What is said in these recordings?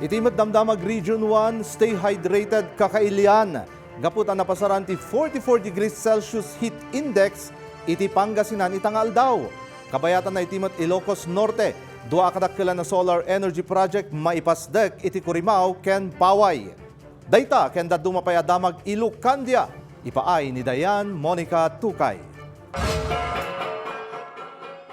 Itimat Damdamag Region 1, stay hydrated kakailian. Gaput ang napasaran ti 44 degrees Celsius heat index, iti Pangasinan itangal daw. Kabayatan na itimat Ilocos Norte, dua kadakkelan na solar energy project maipasdek iti Kurimaw ken Paway. Dayta ken dadumapay adamag Ilucandia, ipaay ni Dianne Monica Tucay.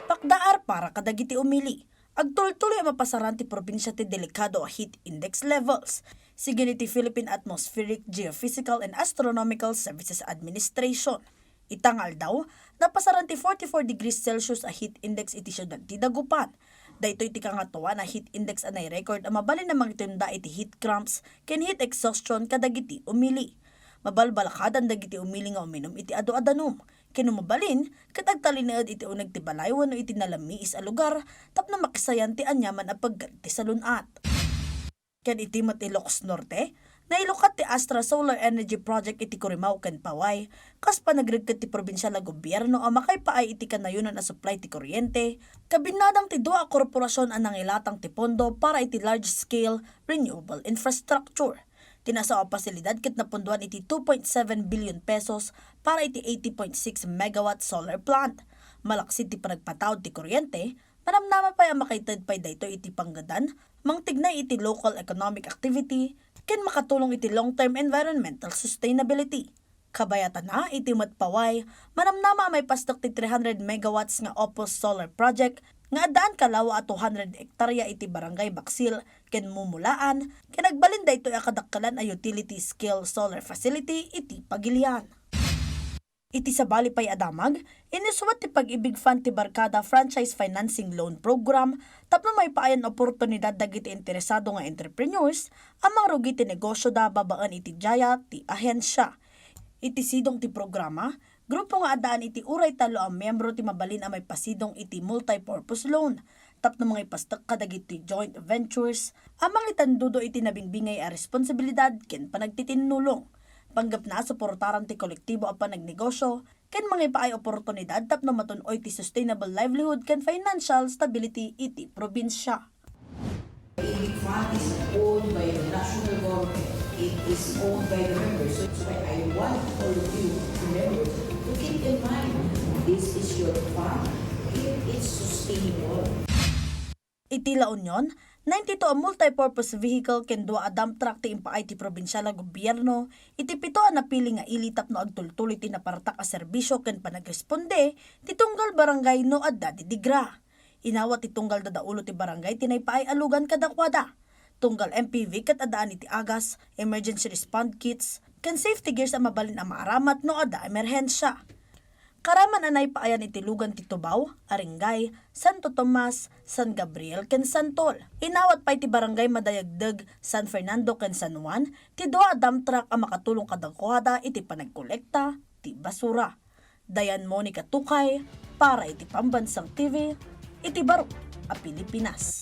Pakdaar para kadagiti umili. Agtuloy-tuloy ang mapasaran ti probinsya ti delikado a heat index levels. Sige ni ti Philippine Atmospheric, Geophysical and Astronomical Services Administration. Itangal daw, napasaran ti 44 degrees Celsius a heat index iti syudad ti Dagupan. Daytoy ti kangatuwa na heat index anay record ang mabalin na magtunda iti heat cramps ken heat exhaustion kadagiti umili. Mabalbalakadan dagiti umili nga uminom iti adu-adanom. Kinumabalin, katagtalinaad iti unag ti balay wano iti nalamiis a lugar tapno makisayan ti anyaman a pagganti sa lunat. Ken iti mat Ilocos Norte, nailukat ti Astra Solar Energy Project iti Kurimaw ken Paway, kas panagregket ti probinsyal a gobyerno a makaypaay iti kanayunan a supply ti kuryente, kabinadang ti dua a korporasyon ang nangilatang ti pondo para iti large-scale renewable infrastructure. Tinasa ang pasilidad kit napunduan iti 2.7 billion pesos para iti 80.6 megawatt solar plant. Malaksid ti panagpataod ti kuryente, manamnama pa ang makaitad pa'y dayto iti panggadan, mangtignay iti local economic activity, ken makatulong iti long-term environmental sustainability. Kabayatan na iti matpaway, manamnama may pastok ti 300 megawatts nga Opus Solar Project, nga adaan kalawa at 200 hektarya iti barangay Baksil, ken mumulaan, ken nagbalin daytoy a kadakkelan a utility scale solar facility iti Pagilian. Iti sabali pay adamag, inisuwat ti Pag-ibig Fund ti Barkada Franchise Financing Loan Program, tapno may paayan oportunidad dagiti interesado nga entrepreneurs, ang rugi ti negosyo da babaan iti jaya ti ahensya. Iti sidong ti programa, grupo nga adaan iti uray talo ang miyembro ti mabalin a may pasidong iti multi-purpose loan. Tapno mga ipastak kadagiti joint ventures, amang itandudo iti nabingbingay a responsibilidad ken panagtitinulong. Panggap na suportaran ti kolektibo a panagnegosyo, ken mga ipaay oportunidad tapno matunoy ti sustainable livelihood ken financial stability iti probinsya. The fund is owned by the national government. It is owned by the members. So that's why I want all of you members to keep in mind, this is your fund. It's sustainable. Iti La Union, 92 ang multi-purpose vehicle ken dua a dump truck ti impaay ti probinsyal a gobyerno, iti 7 ang napili nga ilitap no agtultuloy ti napartak a serbisyo ken panagresponde ti tunggal barangay no adda di Digra. Inawat ti tunggal dadaulo ti barangay tinaypaay alugan kadakwada. Tunggal MPV ket adaan iti agas, emergency response kits, ken safety gears ang mabalin ang maaramat no adda emerhensya. Karaman anay paayan iti lugan ti Tubaw, Aringay, Santo Tomas, San Gabriel ken Santol. Inawat pa iti barangay Madayagdeg, San Fernando ken San Juan, ti dua a dump truck ang makatulong kadagkuhada iti panagkolekta ti basura. Dianne Monica Tucay para iti Pambansang TV, iti Baro a Pilipinas.